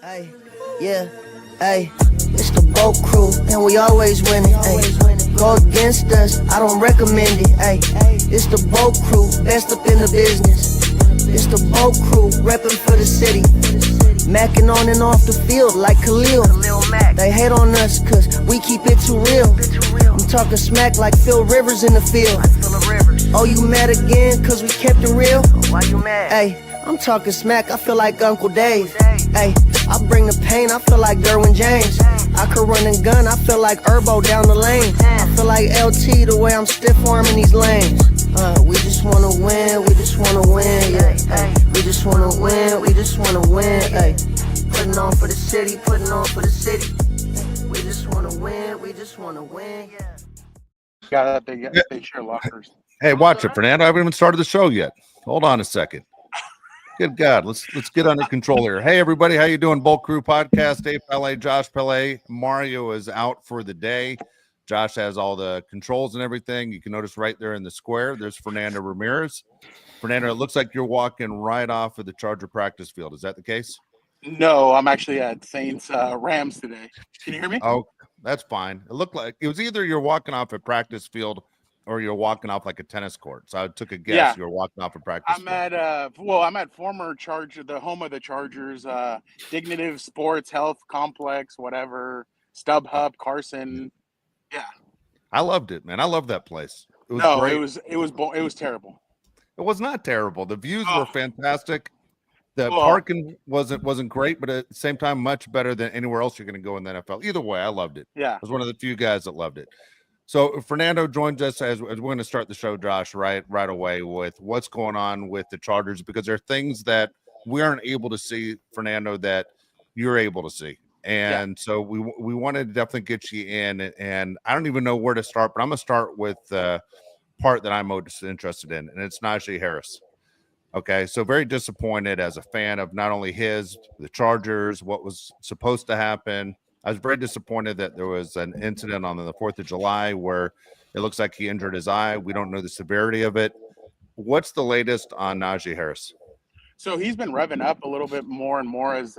Hey, yeah, hey, it's the boat crew, and we always winning. Hey, go against us, I don't recommend it. Hey, it's the boat crew, best up in the business. It's the boat crew, repping for the city. Macking on and off the field like Khalil. They hate on us cause we keep it too real. I'm talking smack like Phil Rivers in the field. Oh, you mad again cause we kept it real? Why you mad? Hey, I'm talking smack, I feel like Uncle Dave. Hey, I bring the pain, I feel like Derwin James. I could run and gun, I feel like Herbo down the lane. I feel like LT the way I'm stiff arming these lanes. We just wanna win, we just wanna win, yeah. Ay, we just wanna win, we just wanna win, ay. Putting on for the city, putting on for the city. We just wanna win, we just wanna win, yeah. Yeah, they share lockers. Hey, watch it, Fernando. I haven't even started the show yet. Hold on a second. Good God, let's get under control here. Hey, everybody, how you doing? Bulk Crew Podcast. Dave Palet, Josh Palet. Mario is out for the day. Josh has all the controls and everything. You can notice right there in the square, there's Fernando Ramirez. Fernando, it looks like you're walking right off of the Charger practice field. Is that the case? No, I'm actually at Saints Rams today. Can you hear me? Oh, that's fine. It looked like it was either you're walking off a practice field or you're walking off like a tennis court. So I took a guess you're walking off a practice field. I'm at former Charger, the home of the Chargers, Dignitive Sports Health Complex, whatever, StubHub, Coulson. Yeah. I loved it, man. I love that place. It was terrible. It was not terrible. The views were fantastic. The parking wasn't great, but at the same time, much better than anywhere else you're going to go in the NFL. Either way, I loved it. Yeah. I was one of the few guys that loved it. So Fernando joins us as we're going to start the show, Josh, right away with what's going on with the Chargers, because there are things that we aren't able to see, Fernando, that you're able to see. And so we wanted to definitely get you in, and I don't even know where to start, but I'm going to start with the part that I'm most interested in, and it's Najee Harris. Okay, so very disappointed as a fan of not only the Chargers, what was supposed to happen. I was very disappointed that there was an incident on the 4th of July where it looks like he injured his eye. We don't know the severity of it. What's the latest on Najee Harris? So he's been revving up a little bit more and more as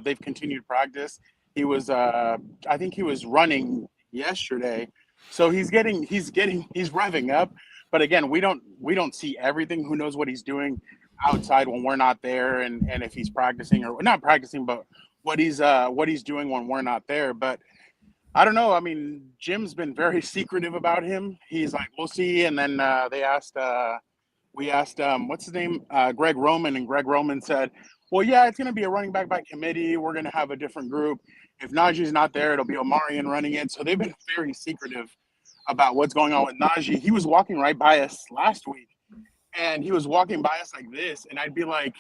they've continued practice. He was, I think he was running yesterday. So he's revving up. But again, we don't see everything. Who knows what he's doing outside when we're not there, and if he's practicing or not practicing, but what he's doing when we're not there. But I don't know. I mean, Jim's been very secretive about him. He's like, we'll see. And then we asked what's his name, Greg Roman, and Greg Roman said, well, yeah, it's going to be a running back by committee. We're going to have a different group. If Najee's not there, it'll be Omarion running it. So they've been very secretive about what's going on with Najee. He was walking right by us last week, and he was walking by us like this, and I'd be like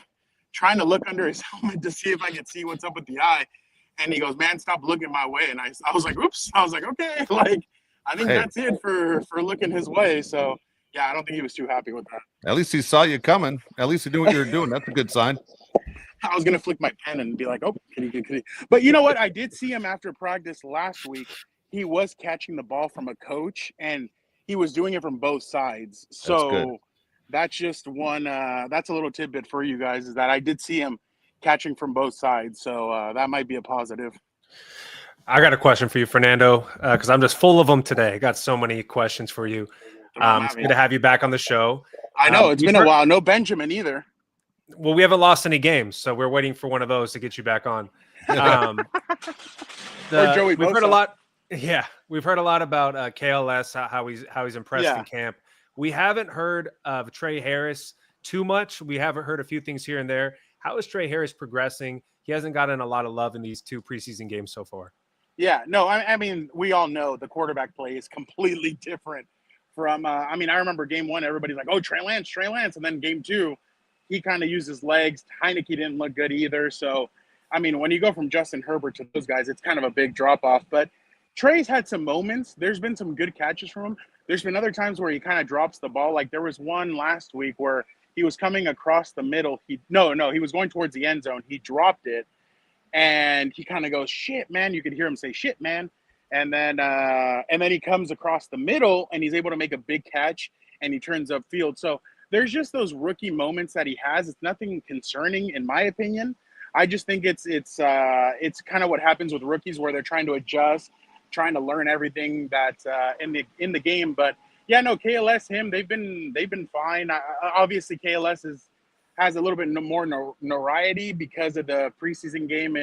trying to look under his helmet to see if I could see what's up with the eye. And he goes, man, stop looking my way. And I was like, oops. I was like, okay. Like, I think that's it for looking his way. So, yeah, I don't think he was too happy with that. At least he saw you coming. At least he knew what you were doing. That's a good sign. I was going to flick my pen and be like, oh, could he? But you know what? I did see him after practice last week. He was catching the ball from a coach, and he was doing it from both sides. So that's just one that's a little tidbit for you guys, is that I did see him catching from both sides. So that might be a positive. I got a question for you, Fernando, because I'm just full of them today. I got so many questions for you. It's good to have you back on the show. I know. It's been a while. No Benjamin either. Well, we haven't lost any games, so we're waiting for one of those to get you back on. Or Joey we've Bosa. heard a lot. Yeah, we've heard a lot about KLS, how he's impressed in camp. We haven't heard of Trey Harris too much. We haven't heard a few things here and there. How is Trey Harris progressing? He hasn't gotten a lot of love in these 2 preseason games so far. Yeah, no, I mean, we all know the quarterback play is completely different from I remember game 1, everybody's like, oh, Trey Lance. And then game 2, he kind of used his legs. Heineke didn't look good either. So, I mean, when you go from Justin Herbert to those guys, it's kind of a big drop-off. But Trey's had some moments. There's been some good catches from him. There's been other times where he kind of drops the ball. Like there was one last week where he was coming across the middle. He was going towards the end zone. He dropped it, and he kind of goes, shit, man. You could hear him say, shit, man. And then he comes across the middle, and he's able to make a big catch, and he turns upfield. So there's just those rookie moments that he has. It's nothing concerning, in my opinion. I just think it's kind of what happens with rookies where they're trying to adjust, trying to learn everything that's in the game. But yeah, no, KLS, they've been fine. Obviously, KLS has a little bit more notoriety because of the preseason game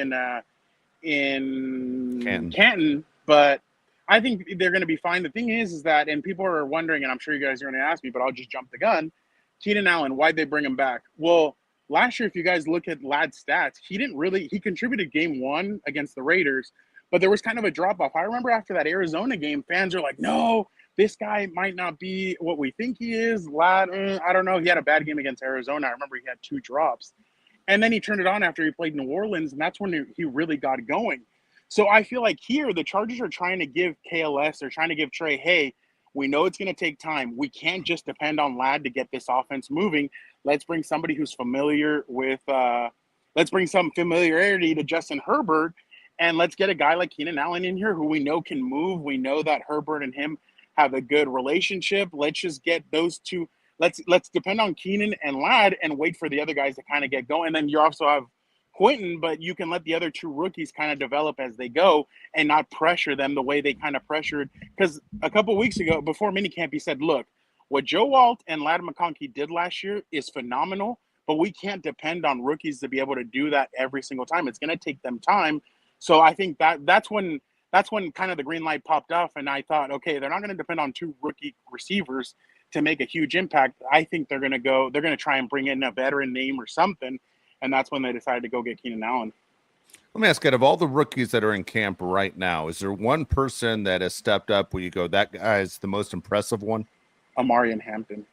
in Canton, but I think they're going to be fine. The thing is that, and people are wondering, and I'm sure you guys are going to ask me, but I'll just jump the gun. Keenan Allen, why'd they bring him back? Well, last year, if you guys look at Ladd's stats, he contributed game 1 against the Raiders, but there was kind of a drop off. I remember after that Arizona game, fans are like, no, this guy might not be what we think he is. Ladd, I don't know. He had a bad game against Arizona. I remember he had 2 drops. And then he turned it on after he played New Orleans, and that's when he really got going. So I feel like here the Chargers are trying to give KLS, they're trying to give Trey, hey, we know it's going to take time. We can't just depend on Ladd to get this offense moving. Let's bring somebody who's familiar with let's bring some familiarity to Justin Herbert, and let's get a guy like Keenan Allen in here who we know can move. We know that Herbert and him have a good relationship. Let's just get those two. Let's depend on Keenan and Ladd and wait for the other guys to kind of get going. And then you also have Quentin, but you can let the other 2 rookies kind of develop as they go and not pressure them the way they kind of pressured. Because a couple of weeks ago, before minicamp, he said, look, what Joe Alt and Ladd McConkey did last year is phenomenal, but we can't depend on rookies to be able to do that every single time. It's going to take them time. So I think that's when kind of the green light popped off, and I thought, okay, they're not going to depend on 2 rookie receivers to make a huge impact. I think they're going to try and bring in a veteran name or something, and that's when they decided to go get Keenan Allen. Let me ask you, of all the rookies that are in camp right now, is there one person that has stepped up where you go, that guy is the most impressive one? Amarian Hampton.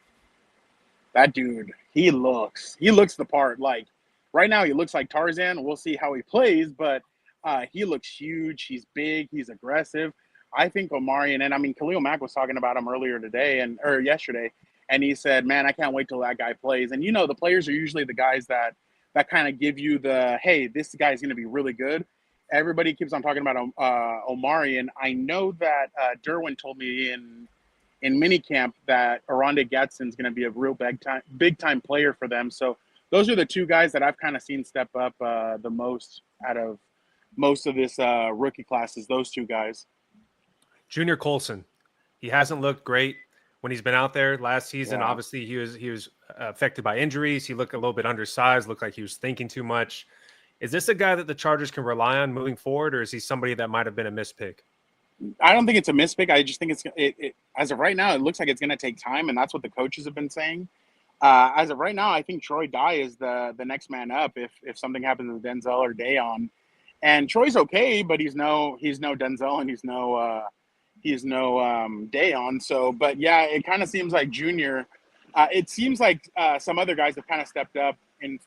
That dude, he looks the part. Like right now, he looks like Tarzan. We'll see how he plays, but he looks huge. He's big. He's aggressive. I think Omarion, and I mean, Khalil Mack was talking about him earlier today or yesterday, and he said, man, I can't wait till that guy plays. And, the players are usually the guys that kind of give you the, hey, this guy's going to be really good. Everybody keeps on talking about Omarion. I know that Derwin told me in minicamp that Aronde Gadsden's going to be a real big time player for them. So those are the 2 guys that I've kind of seen step up the most out of most of this rookie class is those 2 guys. Junior Coulson, he hasn't looked great when he's been out there last season. Yeah. Obviously, he was affected by injuries. He looked a little bit undersized, looked like he was thinking too much. Is this a guy that the Chargers can rely on moving forward, or is he somebody that might have been a mispick? I don't think it's a mispick. I just think it as of right now, it looks like it's going to take time, and that's what the coaches have been saying. As of right now, I think Troy Dye is the next man up if something happens with Denzel or Dayon. And Troy's okay, but he's no Denzel and he's no Dayon. So, but yeah, it kind of seems like Junior. It seems like some other guys have kind of stepped up, and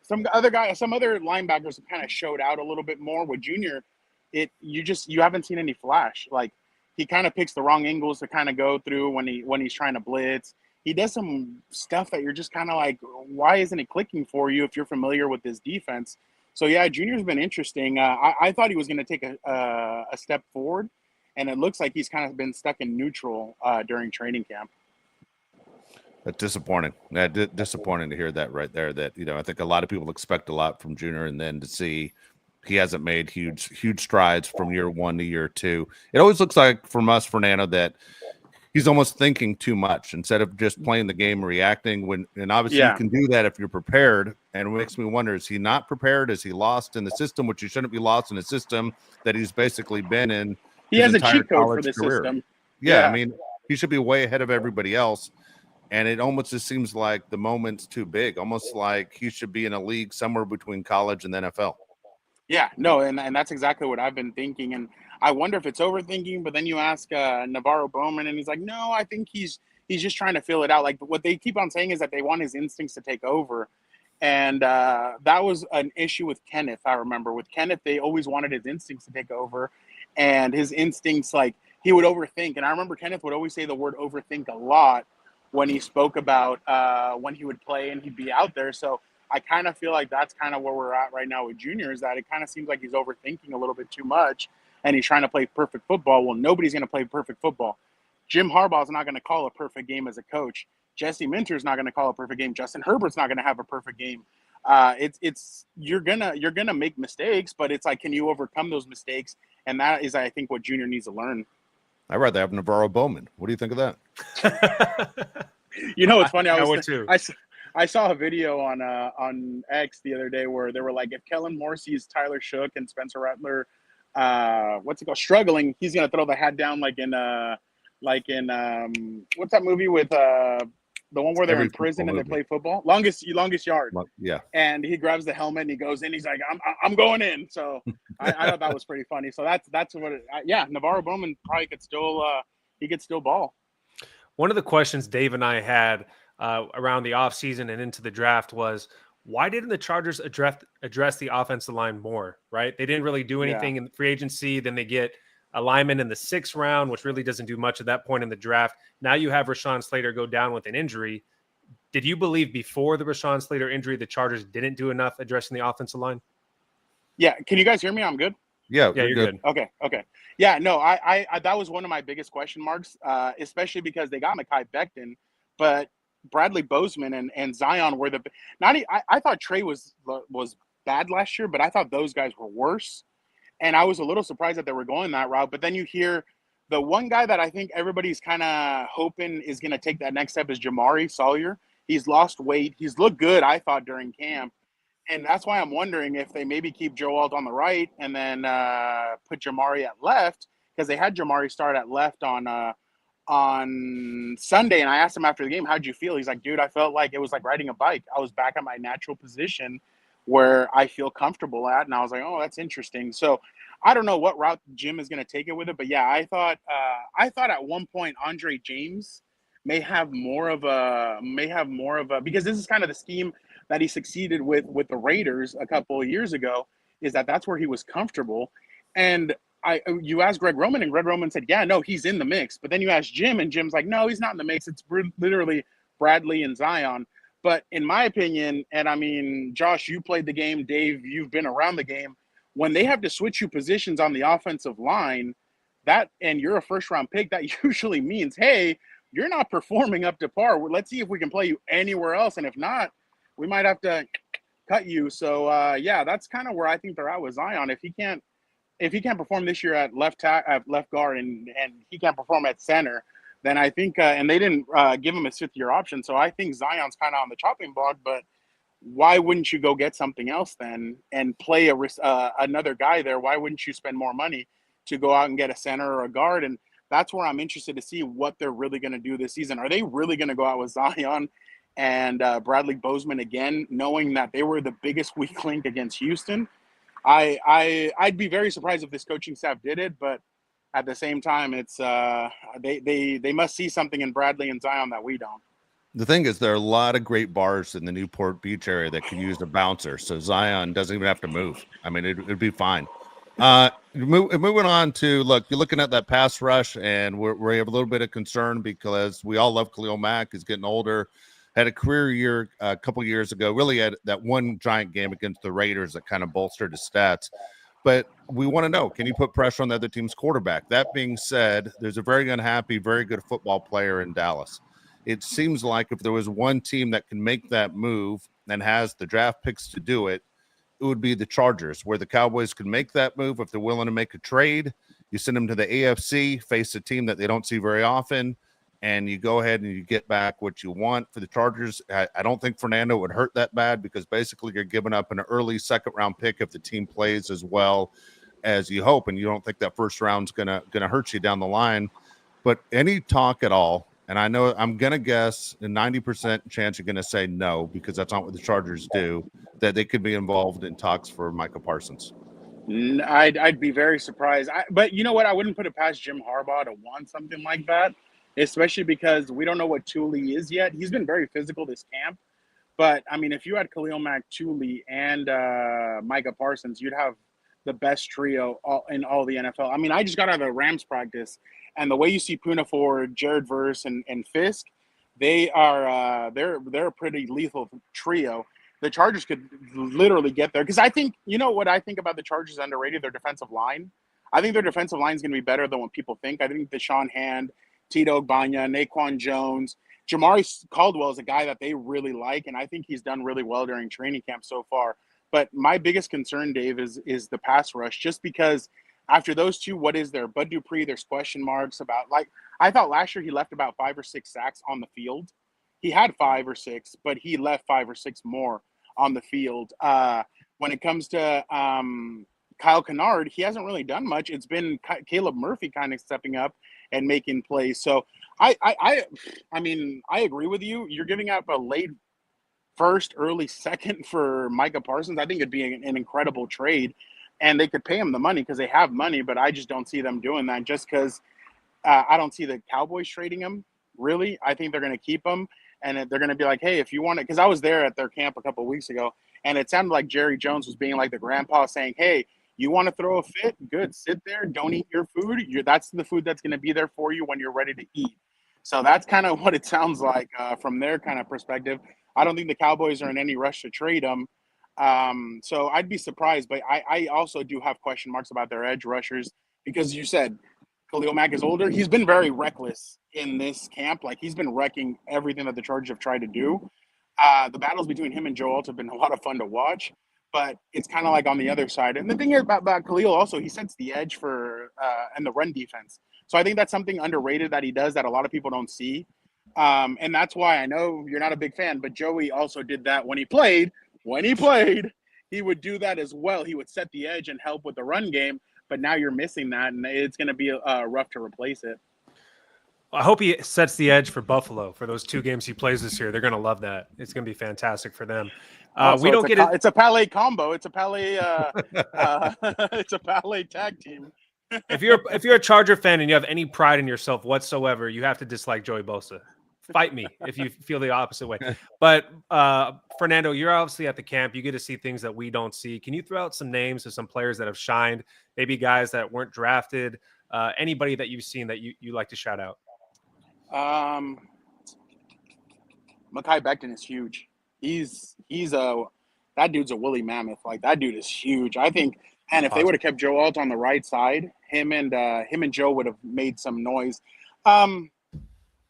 some other linebackers have kind of showed out a little bit more. With Junior, you haven't seen any flash. Like he kind of picks the wrong angles to kind of go through when he's trying to blitz. He does some stuff that you're just kind of like, why isn't it clicking for you if you're familiar with this defense? So yeah, Junior's been interesting. I thought he was going to take a step forward, and it looks like he's kind of been stuck in neutral during training camp. That's disappointing. Disappointing to hear that right there. That I think a lot of people expect a lot from Junior, and then to see he hasn't made huge strides from year 1 to year 2. It always looks like from us, Fernando, that he's almost thinking too much instead of just playing the game, reacting. And obviously you can do that if you're prepared. And it makes me wonder: is he not prepared? Is he lost in the system, which he shouldn't be lost in a system that he's basically been in? He has a cheat code for the system. Yeah, I mean, he should be way ahead of everybody else. And it almost just seems like the moment's too big, almost like he should be in a league somewhere between college and the NFL. Yeah, no, and that's exactly what I've been thinking. And I wonder if it's overthinking, but then you ask Navarro Bowman, and he's like, no, I think he's just trying to feel it out. Like what they keep on saying is that they want his instincts to take over. And that was an issue with Kenneth, I remember. With Kenneth, they always wanted his instincts to take over. And his instincts, like, he would overthink. And I remember Kenneth would always say the word overthink a lot when he spoke about when he would play and he'd be out there. So I kind of feel like that's kind of where we're at right now with Junior, is that it kind of seems like he's overthinking a little bit too much, and he's trying to play perfect football. Well, nobody's going to play perfect football. Jim Harbaugh's not going to call a perfect game as a coach. Jesse Minter's not going to call a perfect game. Justin Herbert's not going to have a perfect game. It's you're gonna make mistakes, but it's like, can you overcome those mistakes? And that is, I think, what Junior needs to learn. I'd rather have Navarro Bowman. What do you think of that? You know, it's funny. I saw a video on X the other day where they were like, if Kellen Moore sees Tyler Shook and Spencer Rattler, struggling, he's gonna throw the hat down like in what's that movie with the one where they're in prison and they play football? Longest Yard. Yeah. And he grabs the helmet and he goes in. He's like, I'm going in. So I thought that was pretty funny. So that's what. Navarro Bowman probably could still ball. One of the questions Dave and I had around the offseason and into the draft was, why didn't the Chargers address the offensive line more? Right? They didn't really do anything in free agency. Then they get a lineman in the 6th round, which really doesn't do much at that point in the draft. Now you have Rashawn Slater go down with an injury. Did you believe before the Rashawn Slater injury the Chargers didn't do enough addressing the offensive line? Yeah. Can you guys hear me? I'm good. Yeah, you're good. Okay. Yeah, no, I that was one of my biggest question marks, especially because they got Mekhi Becton, but Bradley Bozeman and Zion were I thought Trey was bad last year, but I thought those guys were worse. And I was a little surprised that they were going that route. But then you hear the one guy that I think everybody's kind of hoping is going to take that next step is Jamari Sawyer. He's lost weight. He's looked good, I thought, during camp. And that's why I'm wondering if they maybe keep Joe Alt on the right and then put Jamari at left, because they had Jamari start at left on Sunday. And I asked him after the game, how'd you feel? He's like, dude, I felt like it was like riding a bike. I was back at my natural position where I feel comfortable at. And I was like, oh, that's interesting. So I don't know what route Jim is going to take it with it. But yeah, I thought at one point Andre James may have more of a because this is kind of the scheme that he succeeded with the Raiders a couple of years ago, is that's where he was comfortable. And you asked Greg Roman, and Greg Roman said, yeah, no, he's in the mix. But then you ask Jim, and Jim's like, no, he's not in the mix. It's literally Bradley and Zion. But in my opinion, and I mean, Josh, you played the game. Dave, you've been around the game. When they have to switch you positions on the offensive line, and you're a first-round pick, that usually means, hey, you're not performing up to par. Let's see if we can play you anywhere else. And if not, we might have to cut you. So, that's kind of where I think they're at with Zion. If he can't perform this year at left guard and he can't perform at center, then I think and they didn't give him a 5th-year option. So I think Zion's kind of on the chopping block. But why wouldn't you go get something else then and play another guy there? Why wouldn't you spend more money to go out and get a center or a guard? And that's where I'm interested to see what they're really going to do this season. Are they really going to go out with Zion and Bradley Bozeman again, knowing that they were the biggest weak link against Houston? I'd be very surprised if this coaching staff did it, but at the same time, it's they must see something in Bradley and Zion that we don't. The thing is, there are a lot of great bars in the Newport Beach area that could use a bouncer, so Zion doesn't even have to move. I mean, it'd be fine. Moving on to, look, you're looking at that pass rush, and we have a little bit of concern because we all love Khalil Mack. He's getting older. Had a career year a couple years ago. Really had that one giant game against the Raiders that kind of bolstered his stats. But we want to know, can you put pressure on the other team's quarterback? That being said, there's a very unhappy, very good football player in Dallas. It seems like if there was one team that can make that move and has the draft picks to do it, it would be the Chargers, where the Cowboys could make that move if they're willing to make a trade. You send them to the AFC, face a team that they don't see very often, and you go ahead and you get back what you want. For the Chargers, I don't think Fernando would hurt that bad, because basically you're giving up an early 2nd-round pick if the team plays as well as you hope, and you don't think that 1st round's gonna hurt you down the line. But any talk at all, and I know I'm going to guess a 90% chance you're going to say no, because that's not what the Chargers do, that they could be involved in talks for Micah Parsons. I'd be very surprised. But you know what? I wouldn't put it past Jim Harbaugh to want something like that, especially because we don't know what Thule is yet. He's been very physical this camp. But, I mean, if you had Khalil Mack, Thule, and Micah Parsons, you'd have the best trio in all the NFL. I mean, I just got out of the Rams practice, and the way you see Puna Ford, Jared Verse, and Fisk, they're a pretty lethal trio. The Chargers could literally get there, because I think, you know what I think about the Chargers underrated? Their defensive line. I think their defensive line is going to be better than what people think. I think Deshaun Hand, Tito Ogbanya, Naquan Jones, Jamari Caldwell is a guy that they really like, and I think he's done really well during training camp so far. But my biggest concern, Dave, is the pass rush, just because after those two, what is there? Bud Dupree, there's question marks about, like, I thought last year he left about 5 or 6 sacks on the field. He had 5 or 6, but he left 5 or 6 more on the field. When it comes to Kyle Kennard, he hasn't really done much. It's been Caleb Murphy kind of stepping up and making plays. So I mean, I agree with you. You're giving up a late first, early second for Micah Parsons. I think it'd be an incredible trade, and they could pay him the money because they have money, but I just don't see them doing that just because I don't see the Cowboys trading him, really. I think they're going to keep him, and they're going to be like, hey, if you want it, because I was there at their camp a couple of weeks ago, and it sounded like Jerry Jones was being like the grandpa saying, hey, you want to throw a fit? Good. Sit there. Don't eat your food. That's the food that's going to be there for you when you're ready to eat. So that's kind of what it sounds like from their kind of perspective. I don't think the Cowboys are in any rush to trade him. So I'd be surprised. But I also do have question marks about their edge rushers because you said Khalil Mack is older. He's been very reckless in this camp. Like, he's been wrecking everything that the Chargers have tried to do. The battles between him and Joe Alt have been a lot of fun to watch. But it's kind of like on the other side. And the thing is about Khalil also, he sets the edge for and the run defense. So I think that's something underrated that he does that a lot of people don't see. And that's why I know you're not a big fan, but Joey also did that when he played. When he played, he would do that as well. He would set the edge and help with the run game. But now you're missing that, and it's going to be rough to replace it. I hope he sets the edge for Buffalo for those 2 games he plays this year. They're going to love that. It's going to be fantastic for them. We don't get it. It's a Palet combo. It's a Palet. It's a Palet tag team. If you're a Charger fan and you have any pride in yourself whatsoever, you have to dislike Joey Bosa. Fight me if you feel the opposite way. But Fernando, you're obviously at the camp. You get to see things that we don't see. Can you throw out some names of some players that have shined? Maybe guys that weren't drafted. Anybody that you've seen that you like to shout out? Mekhi Becton is huge. That dude's a woolly mammoth. Like, that dude is huge. I think, and if they would have kept Joe Alt on the right side, him and Joe would have made some noise.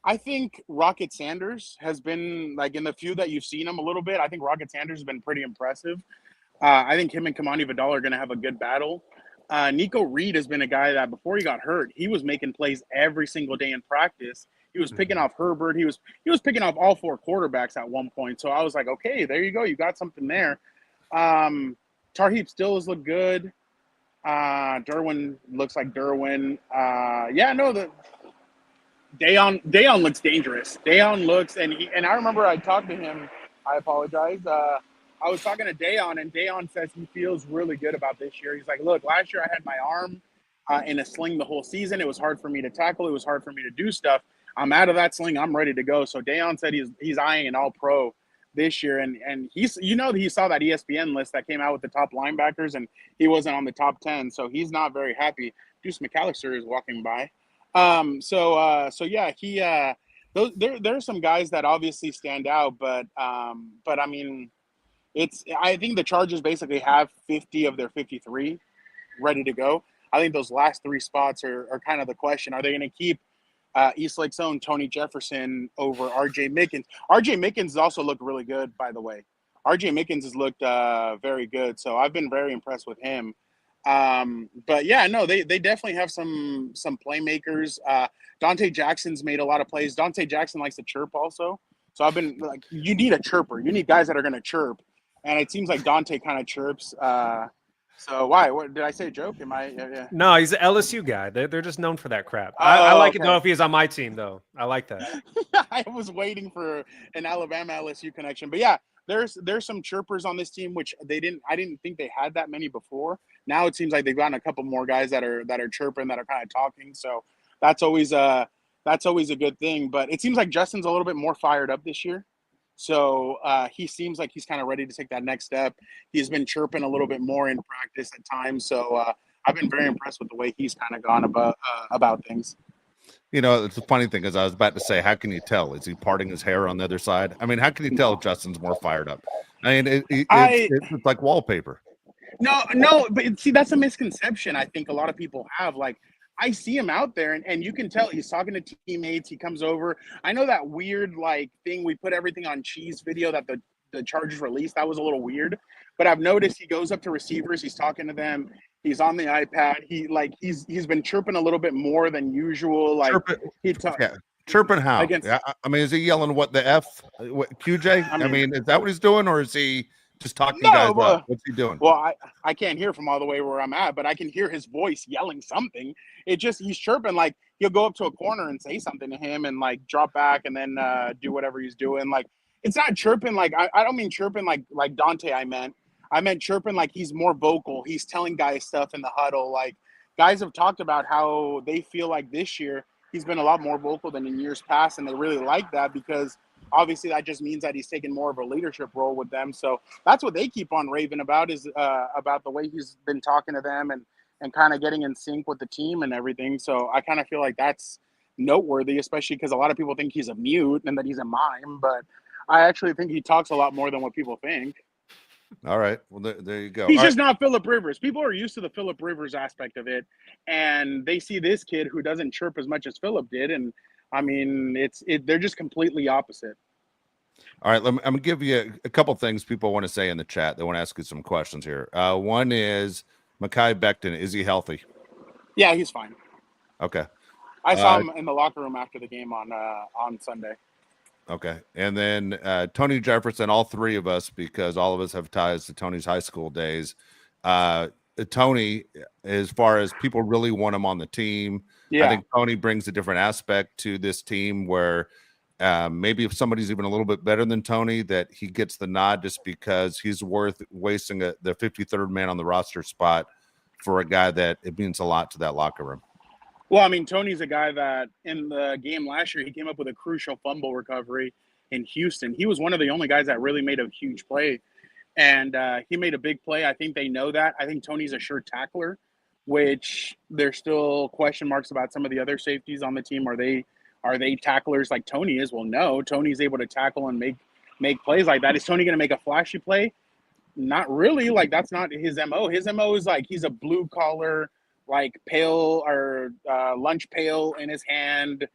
I think Rocket Sanders has been, like, in the few that you've seen him a little bit, I think Rocket Sanders has been pretty impressive. I think him and Kamani Vidal are going to have a good battle. Nico Reed has been a guy that before he got hurt, he was making plays every single day in practice. He was picking off Herbert. He was picking off all 4 quarterbacks at one point. So I was like, okay, there you go. You got something there. Tarheeb Stills look good. Derwin looks like Derwin. Dayon looks dangerous. Dayon looks, and I remember I talked to him. I apologize. I was talking to Dayon, and Dayon says he feels really good about this year. He's like, look, last year I had my arm in a sling the whole season. It was hard for me to tackle. It was hard for me to do stuff. I'm out of that sling. I'm ready to go. So Dayon said he's eyeing an all-pro this year, and he saw that ESPN list that came out with the top linebackers, and he wasn't on the top 10, so he's not very happy. Deuce McAllister is walking by. There's some guys that obviously stand out, but I mean, I think the Chargers basically have 50 of their 53 ready to go. I think those last 3 spots are kind of the question. Are they going to keep Eastlake's own Tony Jefferson over R.J. Mickens? R.J. Mickens has also looked really good, by the way. R.J. Mickens has looked very good, so I've been very impressed with him. But yeah, no, they definitely have some playmakers. Dante Jackson's made a lot of plays. Dante Jackson likes to chirp also. So I've been like, you need a chirper. You need guys that are going to chirp. And it seems like Dante kind of chirps. So why? What, did I say a joke? Am I? Yeah. No, he's an LSU guy. They're just known for that crap. I like it though if he's on my team though. I like that. I was waiting for an Alabama LSU connection, but yeah, there's some chirpers on this team, which I didn't think they had that many before. Now it seems like they've gotten a couple more guys that are chirping, that are kind of talking. So that's always a good thing. But it seems like Justin's a little bit more fired up this year. So he seems like he's kind of ready to take that next step. He's been chirping a little bit more in practice at times. So I've been very impressed with the way he's kind of gone about things. You know, it's a funny thing is I was about to say, how can you tell? Is he parting his hair on the other side? I mean, how can you tell if Justin's more fired up? I mean, it's like wallpaper. No, but see, that's a misconception I think a lot of people have. Like, I see him out there, and you can tell he's talking to teammates. He comes over. I know that weird like thing we put everything on cheese video that the Chargers released. That was a little weird, but I've noticed he goes up to receivers. He's talking to them. He's on the iPad. He's been chirping a little bit more than usual. Like chirping how? Against, I mean, is he yelling what the F? What, QJ? I mean, is that what he's doing, or is he just talking guys up? What's he doing? Well, I can't hear from all the way where I'm at, but I can hear his voice yelling something. He's chirping. Like, he'll go up to a corner and say something to him and like drop back and then do whatever he's doing. Like, it's not chirping. Like, I don't mean chirping like Dante. I meant chirping like he's more vocal. He's telling guys stuff in the huddle. Like, guys have talked about how they feel like this year he's been a lot more vocal than in years past, and they really like that because obviously that just means that he's taking more of a leadership role with them. So that's what they keep on raving about, is about the way he's been talking to them and kind of getting in sync with the team and everything. So I kind of feel like that's noteworthy, especially because a lot of people think he's a mute and that he's a mime, but I actually think he talks a lot more than what people think. All right. Well, there you go. He's just not Phillip Rivers. People are used to the Phillip Rivers aspect of it, and they see this kid who doesn't chirp as much as Phillip did, and I mean, they're just completely opposite. All right, I'm going to give you a couple things people want to say in the chat. They want to ask you some questions here. One is Mekhi Becton. Is he healthy? Yeah, he's fine. Okay. I saw him in the locker room after the game on Sunday. Okay. And then Tony Jefferson, all three of us, because all of us have ties to Tony's high school days. Tony, as far as people really want him on the team, I think Tony brings a different aspect to this team where maybe if somebody's even a little bit better than Tony, that he gets the nod just because he's worth wasting the 53rd man on the roster spot for a guy that it means a lot to that locker room. Well, I mean, Tony's a guy that in the game last year, he came up with a crucial fumble recovery in Houston. He was one of the only guys that really made a huge play, and he made a big play. I think they know that. I think Tony's a sure tackler, which there's still question marks about some of the other safeties on the team. Are they tacklers like Tony is? Well, no. Tony's able to tackle and make plays like that. Is Tony going to make a flashy play? Not really. Like, that's not his MO. His MO is like he's a blue collar, like pail or lunch pail in his hand,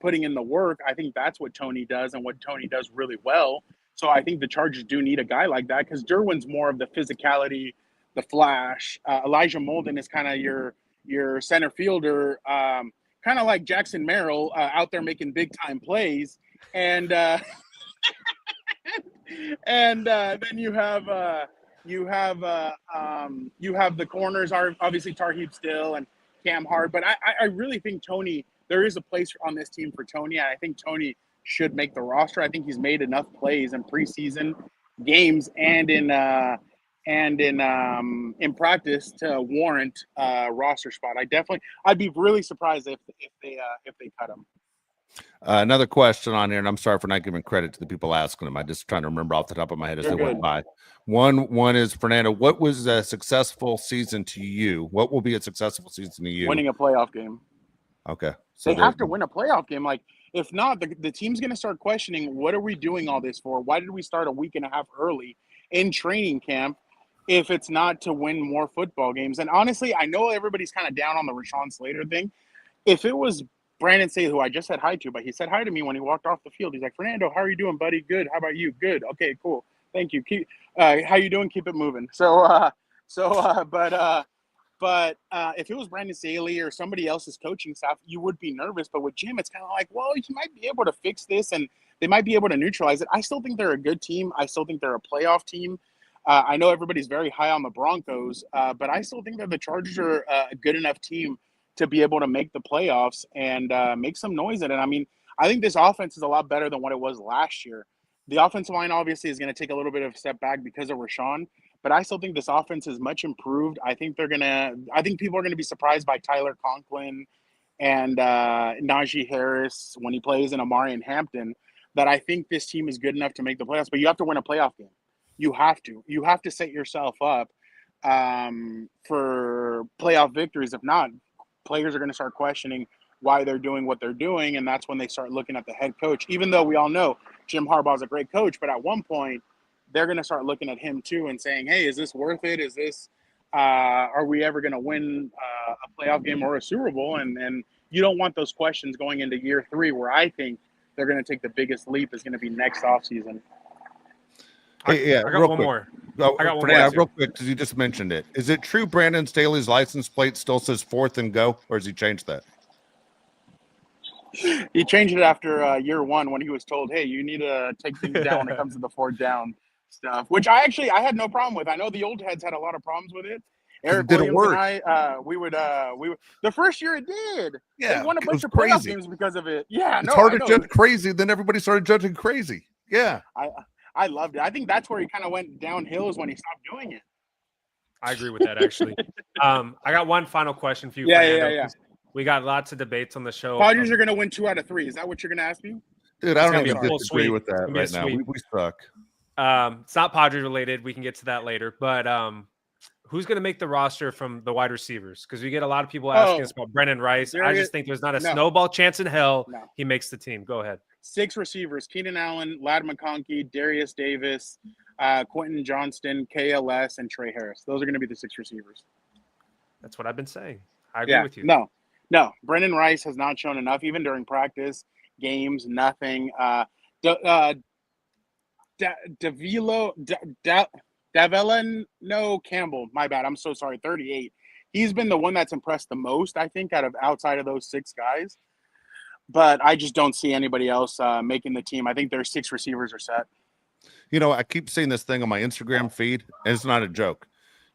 putting in the work. I think that's what Tony does and what Tony does really well. So I think the Chargers do need a guy like that because Derwin's more of the physicality, the flash. Elijah Molden is kind of your center fielder, kind of like Jackson Merrill out there making big time plays. And and then you have the corners are obviously Tarheeb Still and Cam Hart, but I really think Tony, there is a place on this team for Tony. I think Tony should make the roster. I think he's made enough plays in preseason games and in practice to warrant a roster spot. I'd be really surprised if they cut him. Another question on here, and I'm sorry for not giving credit to the people asking them. I'm just trying to remember off the top of my head as I went by. One is, Fernando, what was a successful season to you? What will be a successful season to you? Winning a playoff game. Okay. So they have to win a playoff game. Like, if not, the team's going to start questioning, what are we doing all this for? Why did we start a week and a half early in training camp if it's not to win more football games? And honestly, I know everybody's kind of down on the Rashawn Slater thing. If it was Brandon Say, who I just said hi to, but he said hi to me when he walked off the field. He's like, Fernando, how are you doing, buddy? Good. How about you? Good. Okay, cool. Thank you. How you doing? Keep it moving. But if it was Brandon Staley or somebody else's coaching staff, you would be nervous. But with Jim, it's kind of like, well, he might be able to fix this and they might be able to neutralize it. I still think they're a good team. I still think they're a playoff team. I know everybody's very high on the Broncos, but I still think that the Chargers are a good enough team to be able to make the playoffs and make some noise in it. I mean, I think this offense is a lot better than what it was last year. The offensive line obviously is going to take a little bit of a step back because of Rashawn, but I still think this offense is much improved. I think people are going to be surprised by Tyler Conklin and Najee Harris when he plays in Amari and Hampton, that I think this team is good enough to make the playoffs, but you have to win a playoff game. You have to set yourself up for playoff victories. If not, players are going to start questioning why they're doing what they're doing, and that's when they start looking at the head coach. Even though we all know Jim Harbaugh is a great coach, but at one point they're going to start looking at him too and saying, hey, is this worth it? Is this are we ever going to win a playoff game or a Super Bowl? And you don't want those questions going into year 3, where I think they're going to take the biggest leap is going to be next offseason. Hey, yeah, I got one more. I got one more. Real quick, because you just mentioned it. Is it true Brandon Staley's license plate still says 4th and go, or has he changed that? He changed it after year 1 when he was told, hey, you need to take things down when it comes to the 4th down stuff, which I had no problem with. I know the old heads had a lot of problems with it. Eric Williams and I, we would the first year it did. Yeah, they won a bunch of playoff games because of it. Yeah, it's hard to judge crazy. Then everybody started judging crazy. Yeah, I loved it. I think that's where he kind of went downhill, is when he stopped doing it. I agree with that, actually. I got one final question for you. Yeah. We got lots of debates on the show. Padres are going to win 2 out of 3. Is that what you're going to ask me? Dude, I don't even disagree disagree with that right now. We suck. It's not Padres related. We can get to that later. But who's going to make the roster from the wide receivers? Because we get a lot of people asking us about Brennan Rice. I just think there's not a snowball chance in hell he makes the team. Go ahead. 6 receivers: Keenan Allen, Ladd McConkey, Darius Davis, Quentin Johnston, KLS, and Trey Harris. Those are going to be the 6 receivers. That's what I've been saying. I agree with you. No. Brennan Rice has not shown enough, even during practice, games, nothing. Davellano Campbell, my bad. I'm so sorry. 38. He's been the one that's impressed the most, I think, outside of those 6 guys. But I just don't see anybody else making the team. I think their 6 receivers are set. You know, I keep seeing this thing on my Instagram feed, and it's not a joke.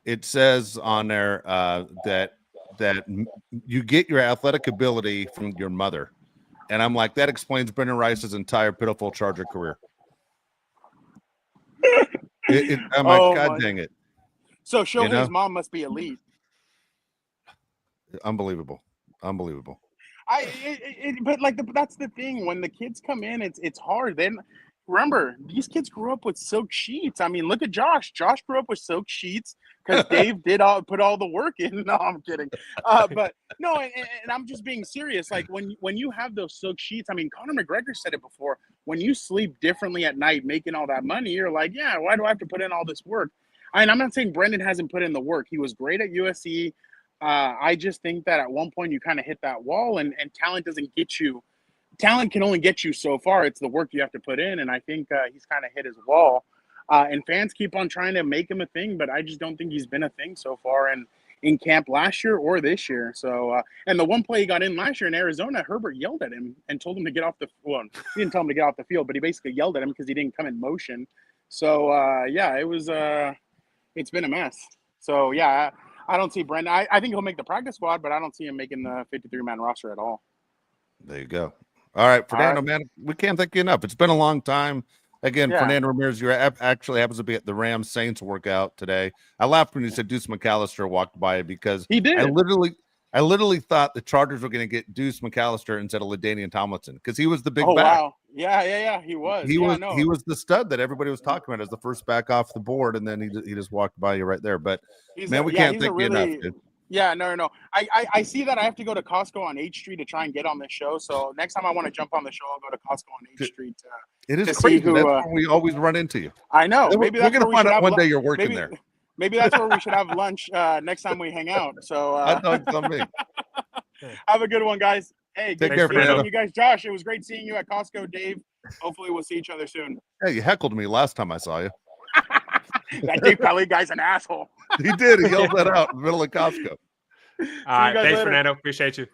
It says on there that you get your athletic ability from your mother. And I'm like, that explains Brendan Rice's entire pitiful Charger career. God dang it. So Shohei's mom must be elite. Unbelievable. But that's the thing. When the kids come in, it's hard. Then remember, these kids grew up with silk sheets. I mean, look at Josh. Josh grew up with silk sheets because Dave put all the work in. No, I'm kidding. But no, and I'm just being serious. Like when you have those silk sheets, I mean, Conor McGregor said it before. When you sleep differently at night, making all that money, you're like, yeah, why do I have to put in all this work? I mean, I'm not saying Brendan hasn't put in the work. He was great at USC. I just think that at one point you kind of hit that wall, and talent doesn't get you. Talent can only get you so far. It's the work you have to put in, and I think he's kind of hit his wall. And fans keep on trying to make him a thing, but I just don't think he's been a thing so far in camp last year or this year. So, and the one play he got in last year in Arizona, Herbert yelled at him and told him to get off the – well, he didn't tell him to get off the field, but he basically yelled at him because he didn't come in motion. So, it was it's been a mess. So, yeah, I don't see Brendan. I think he'll make the practice squad, but I don't see him making the 53-man roster at all. There you go. All right, Fernando, man, we can't thank you enough. It's been a long time. Again, Fernando Ramirez, you actually happens to be at the Rams Saints workout today. I laughed when you said Deuce McAllister walked by because he did. I literally thought the Chargers were going to get Deuce McAllister instead of LaDainian Tomlinson because he was the big back. Wow. Yeah, he was. He was the stud that everybody was talking about as the first back off the board, and then he just walked by you right there. But we can't thank you enough, dude. Yeah, no. I see that I have to go to Costco on H Street to try and get on this show. So next time I want to jump on the show, I'll go to Costco on H Street. It is crazy. That's where we always run into you. I know. Maybe we're going to find out one day you're working there. Maybe that's where we should have lunch next time we hang out. So I thought something. Have a good one, guys. Hey, take care, Fernando. You guys, Josh. It was great seeing you at Costco, Dave. Hopefully, we'll see each other soon. Hey, you heckled me last time I saw you. That Dave Palet guy's an asshole. He did. He yelled that out in the middle of Costco. All right, thanks, later. Fernando. Appreciate you.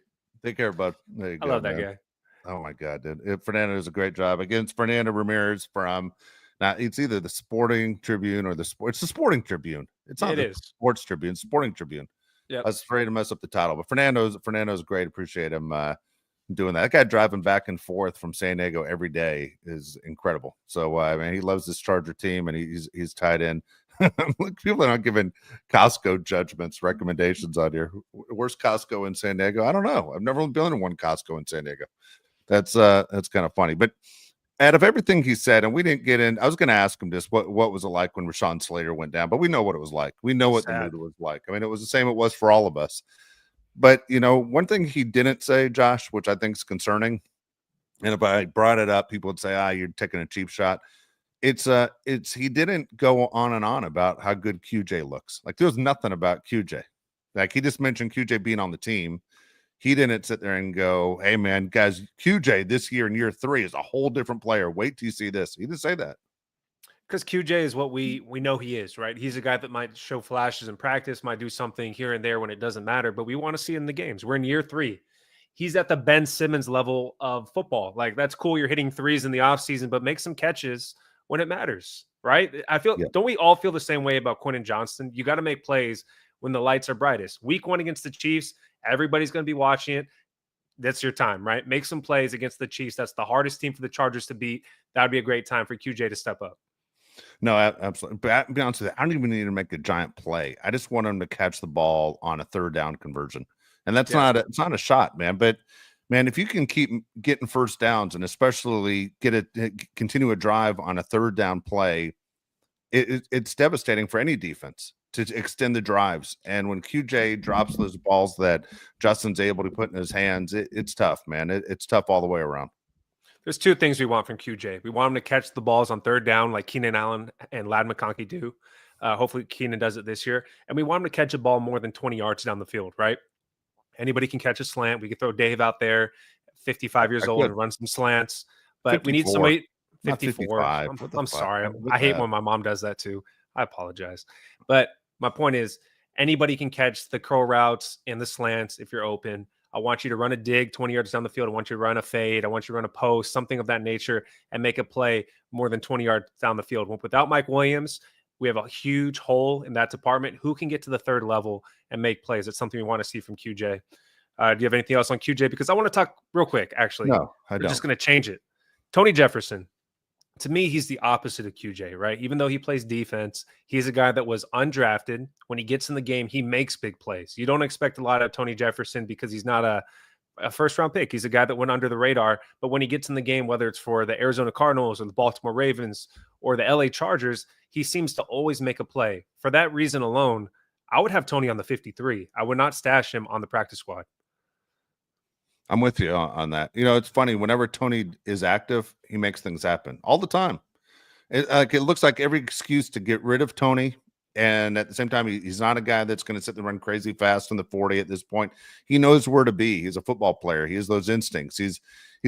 Take care, bud. There you go. I love that guy. Oh my God, dude! Fernando does a great job. Again, it's Fernando Ramirez from. Now it's either the Sporting Tribune or it's the Sporting Tribune. It's not the Sports Tribune, Sporting Tribune. Yeah, I was afraid to mess up the title, but Fernando's great. Appreciate him doing that. That guy driving back and forth from San Diego every day is incredible. So man, he loves this Charger team, and he's tied in. People are not giving Costco judgments, recommendations on here. Where's Costco in San Diego? I don't know. I've never been in one Costco in San Diego. That's kind of funny. But out of everything he said, and we didn't get in, I was going to ask him just what was it like when Rashawn Slater went down, but we know what it was like. We know what the mood was like. I mean, it was the same it was for all of us. But, one thing he didn't say, Josh, which I think is concerning, and if I brought it up, people would say, you're taking a cheap shot. it's he didn't go on and on about how good QJ looks. Like there was nothing about QJ. Like he just mentioned QJ being on the team. He didn't sit there and go, "Hey man, guys, QJ this year in year 3 is a whole different player. Wait till you see this." He didn't say that. Because QJ is what we know he is, right? He's a guy that might show flashes in practice, might do something here and there when it doesn't matter, but we want to see it in the games. We're in year 3. He's at the Ben Simmons level of football. Like that's cool. You're hitting threes in the offseason, but make some catches when it matters, right? Don't we all feel the same way about Quentin Johnston? You got to make plays when the lights are brightest. Week 1 against the Chiefs, everybody's going to be watching it. That's your time, right? Make some plays against the Chiefs. That's the hardest team for the Chargers to beat. That would be a great time for QJ to step up. No, absolutely. But to be honest with you, I don't even need to make a giant play. I just want him to catch the ball on a 3rd down conversion. And that's it's not a shot, man. But man, if you can keep getting first downs and especially continue a drive on a 3rd down play, it's devastating for any defense to extend the drives. And when QJ drops those balls that Justin's able to put in his hands, it's tough, man. It's tough all the way around. There's 2 things we want from QJ. We want him to catch the balls on 3rd down like Keenan Allen and Ladd McConkey do. Hopefully Keenan does it this year. And we want him to catch a ball more than 20 yards down the field, right? Anybody can catch a slant. We could throw Dave out there, 55 years old, and run some slants. But 54. We need somebody. 54. I'm sorry. I hate when my mom does that too. I apologize. But my point is, anybody can catch the curl routes and the slants if you're open. I want you to run a dig 20 yards down the field. I want you to run a fade. I want you to run a post, something of that nature, and make a play more than 20 yards down the field. Without Mike Williams, we have a huge hole in that department. Who can get to the 3rd level and make plays? It's something we want to see from QJ. Do you have anything else on QJ? Because I want to talk real quick, actually. No, I don't. We're just going to change it. Tony Jefferson. To me, he's the opposite of QJ, right? Even though he plays defense, he's a guy that was undrafted. When he gets in the game, he makes big plays. You don't expect a lot of Tony Jefferson because he's not a first-round pick. He's a guy that went under the radar. But when he gets in the game, whether it's for the Arizona Cardinals or the Baltimore Ravens or the LA Chargers, he seems to always make a play. For that reason alone, I would have Tony on the 53. I would not stash him on the practice squad. I'm with you on that. You know, it's funny. Whenever Tony is active, he makes things happen all the time. It looks like every excuse to get rid of Tony. And at the same time, he's not a guy that's going to sit there and run crazy fast in the 40 at this point. He knows where to be. He's a football player. He has those instincts. He's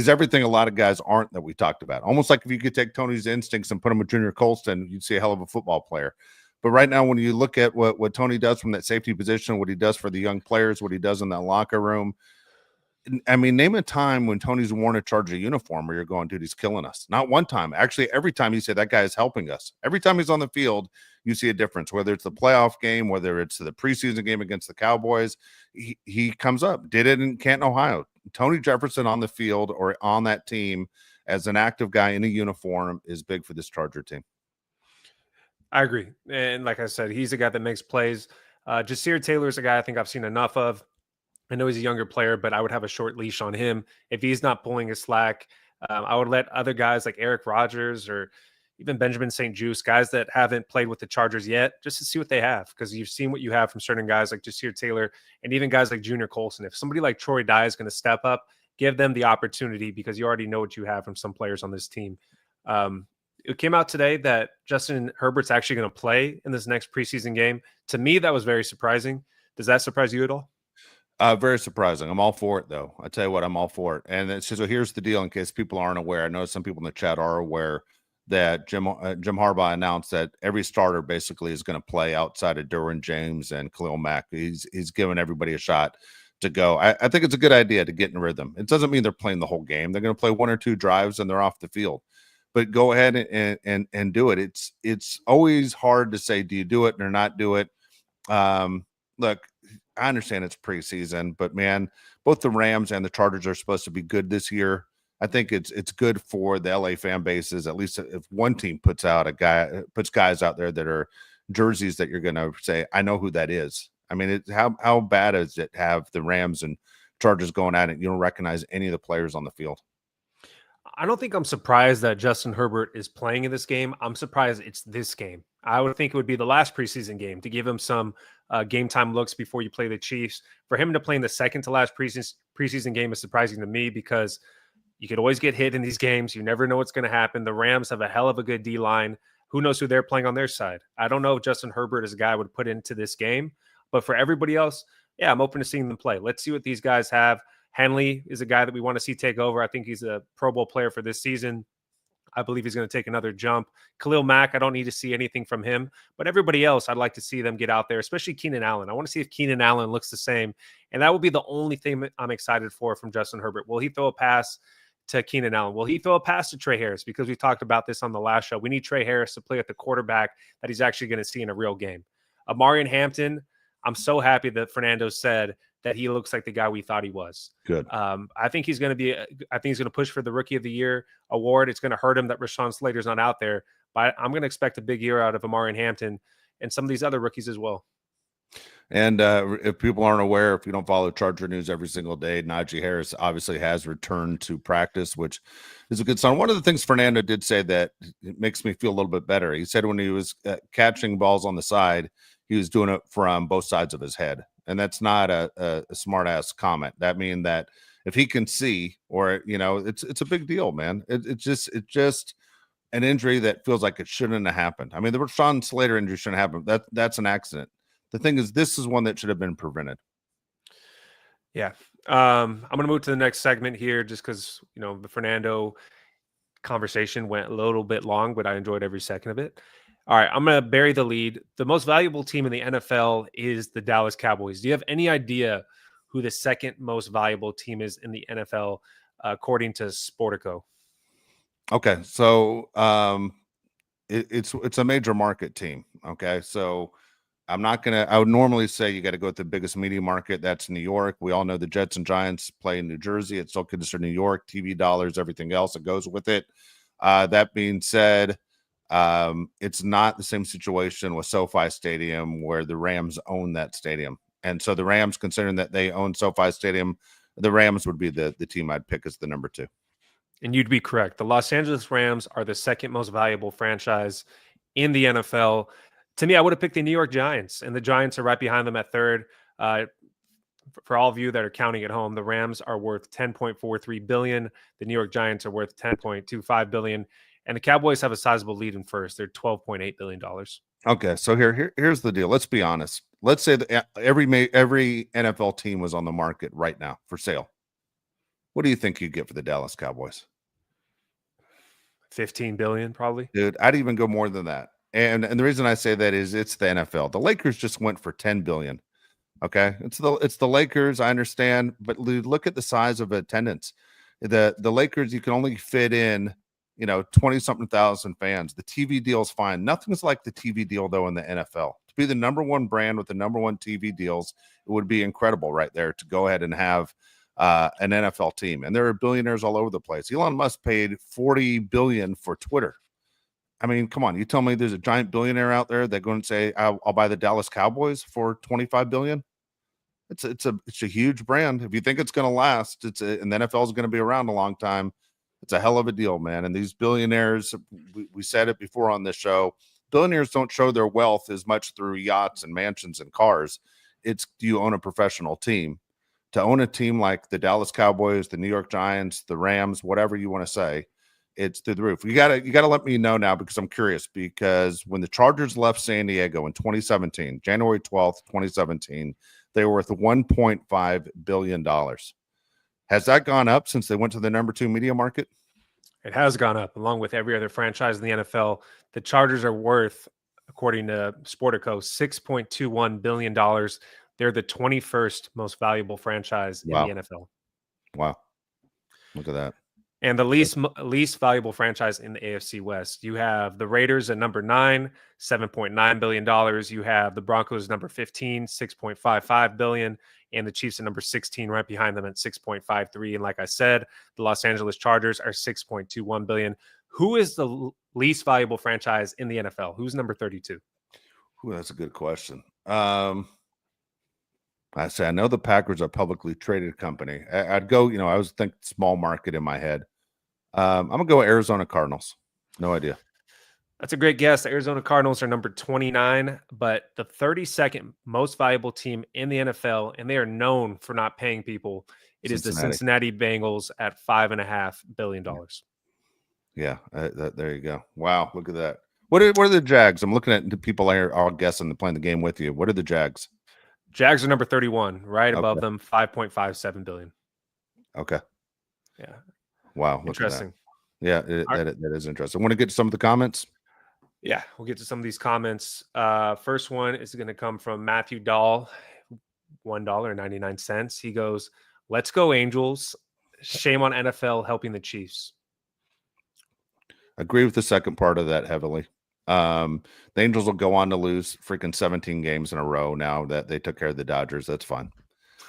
everything a lot of guys aren't that we talked about. Almost like if you could take Tony's instincts and put him with Junior Coulson, you'd see a hell of a football player. But right now, when you look at what Tony does from that safety position, what he does for the young players, what he does in that locker room, I mean, name a time when Tony's worn a Charger uniform where you're going, dude, he's killing us. Not one time. Actually, every time you say that guy is helping us. Every time he's on the field, you see a difference, whether it's the playoff game, whether it's the preseason game against the Cowboys. He comes up. Did it in Canton, Ohio. Tony Jefferson on the field or on that team as an active guy in a uniform is big for this Charger team. I agree. And like I said, he's a guy that makes plays. Jasir Taylor is a guy I think I've seen enough of. I know he's a younger player, but I would have a short leash on him. If he's not pulling his slack, I would let other guys like Eric Rodgers or even Benjamin St. Juste, guys that haven't played with the Chargers yet, just to see what they have. Because you've seen what you have from certain guys like Jasir Taylor and even guys like Junior Coulson. If somebody like Troy Dye is going to step up, give them the opportunity because you already know what you have from some players on this team. It came out today that Justin Herbert's actually going to play in this next preseason game. To me, that was very surprising. Does that surprise you at all? Very surprising. I'm all for it, though. I tell you what, I'm all for it. And so here's the deal in case people aren't aware. I know some people in the chat are aware that Jim Harbaugh announced that every starter basically is going to play outside of Derwin James and Khalil Mack. He's giving everybody a shot to go. I think it's a good idea to get in rhythm. It doesn't mean they're playing the whole game. They're going to play 1 or 2 drives and they're off the field. But go ahead and do it. It's always hard to say, do you do it or not do it? Look, I understand it's preseason, but man, both the Rams and the Chargers are supposed to be good this year. I think it's good for the LA fan bases. At least if one team puts guys out there that are jerseys that you're going to say, I know who that is. I mean, how bad is it to have the Rams and Chargers going at it? You don't recognize any of the players on the field. I don't think I'm surprised that Justin Herbert is playing in this game. I'm surprised it's this game. I would think it would be the last preseason game to give him some game time looks before you play the Chiefs. For him to play in the second to last preseason game is surprising to me because You could always get hit in these games. You never know what's going to happen. The Rams have a hell of a good D-line. Who knows who they're playing on their side? I don't know if Justin Herbert is a guy I would put into this game, but for everybody else, yeah, I'm open to seeing them play. Let's see what these guys have. Henley is a guy that we want to see take over. I think he's a Pro Bowl player for this season. I believe he's going to take another jump. Khalil Mack, I don't need to see anything from him. But everybody else, I'd like to see them get out there, especially Keenan Allen. I want to see if Keenan Allen looks the same. And that will be the only thing that I'm excited for from Justin Herbert. Will he throw a pass to Keenan Allen? Will he throw a pass to Trey Harris? Because we talked about this on the last show. We need Trey Harris to play at the quarterback that he's actually going to see in a real game. Amari Hampton, I'm so happy that Fernando said that he looks like the guy we thought he was. Good. I think he's going to push for the Rookie of the Year award. It's going to hurt him that Rashawn Slater's not out there, but I'm going to expect a big year out of Amari Hampton and some of these other rookies as well. And if people aren't aware, if you don't follow Charger news every single day, Najee Harris obviously has returned to practice, which is a good sign. One of the things Fernando did say that it makes me feel a little bit better. He said when he was catching balls on the side, he was doing it from both sides of his head. And that's not a smart ass comment. That means that if he can see, or, it's a big deal, man. It's just an injury that feels like it shouldn't have happened. I mean, the Rashawn Slater injury shouldn't happen. That's an accident. The thing is, this is one that should have been prevented. Yeah. I'm going to move to the next segment here just because, the Fernando conversation went a little bit long, but I enjoyed every second of it. All right, I'm going to bury the lead. The most valuable team in the NFL is the Dallas Cowboys. Do you have any idea who the second most valuable team is in the NFL, according to Sportico? Okay, so it's a major market team. Okay, so I would normally say you got to go with the biggest media market. That's New York. We all know the Jets and Giants play in New Jersey. It's still considered New York. TV dollars, everything else that goes with it. That being said, it's not the same situation with SoFi Stadium where the Rams own that stadium. And so the Rams, considering that they own SoFi Stadium, the Rams would be the team I'd pick as the number 2. And you'd be correct. The Los Angeles Rams are the second most valuable franchise in the NFL. To me, I would have picked the New York Giants, and the Giants are right behind them at third. For all of you that are counting at home, the Rams are worth $10.43 billion. The New York Giants are worth $10.25 billion. And the Cowboys have a sizable lead in first. They're $12.8 billion. Okay, so here's the deal. Let's be honest. Let's say that every NFL team was on the market right now for sale. What do you think you'd get for the Dallas Cowboys? $15 billion, probably. Dude, I'd even go more than that. And the reason I say that is it's the NFL. The Lakers just went for $10 billion. Okay, it's the Lakers. I understand, but look at the size of attendance. The Lakers, you can only fit in 20-something thousand fans. The TV deal is fine. Nothing's like the TV deal, though, in the NFL. To be the number one brand with the number one TV deals, it would be incredible right there to go ahead and have an NFL team. And there are billionaires all over the place. Elon Musk paid $40 billion for Twitter. I mean, come on. You tell me there's a giant billionaire out there that going to say, I'll buy the Dallas Cowboys for $25 billion? It's a huge brand. If you think it's going to last, and the NFL is going to be around a long time, it's a hell of a deal, man. And these billionaires, we said it before on this show, billionaires don't show their wealth as much through yachts and mansions and cars. It's, do you own a professional team? To own a team like the Dallas Cowboys, the New York Giants, the Rams, whatever you want to say, it's through the roof. You gotta let me know now, because I'm curious, because when the Chargers left San Diego in 2017, January 12th, 2017, they were worth $1.5 billion. Has that gone up since they went to the number 2 media market? It has gone up, along with every other franchise in the NFL. The Chargers are worth, according to Sportico, $6.21 billion. They're the 21st most valuable franchise in the NFL. Wow. Look at that. And the least valuable franchise in the AFC West. You have the Raiders at number 9, $7.9 billion. You have the Broncos number 15, $6.55 billion. And the Chiefs at number 16, right behind them at 6.53. And like I said, the Los Angeles Chargers are $6.21 billion. Who is the least valuable franchise in the NFL? Who's number 32? Ooh, that's a good question. I know the Packers are a publicly traded company. I'd go, I was thinking small market in my head. I'm going to go Arizona Cardinals. No idea. That's a great guess. The Arizona Cardinals are number 29, but the 32nd most valuable team in the NFL, and they are known for not paying people, It is the Cincinnati Bengals at $5.5 billion. Yeah, there you go. Wow, look at that. What are the Jags? I'm looking at the people are all guessing playing the game with you. What are the Jags? Jags are number 31, right above them, $5.57 billion. Okay. Yeah. Wow. Interesting. Yeah, that is interesting. I want to get to some of the comments. Yeah, we'll get to some of these comments. First one is going to come from Matthew Dahl, $1.99. He goes, "Let's go Angels. Shame on NFL helping the Chiefs." Agree with the second part of that heavily. The Angels will go on to lose freaking 17 games in a row now that they took care of the Dodgers. That's fine.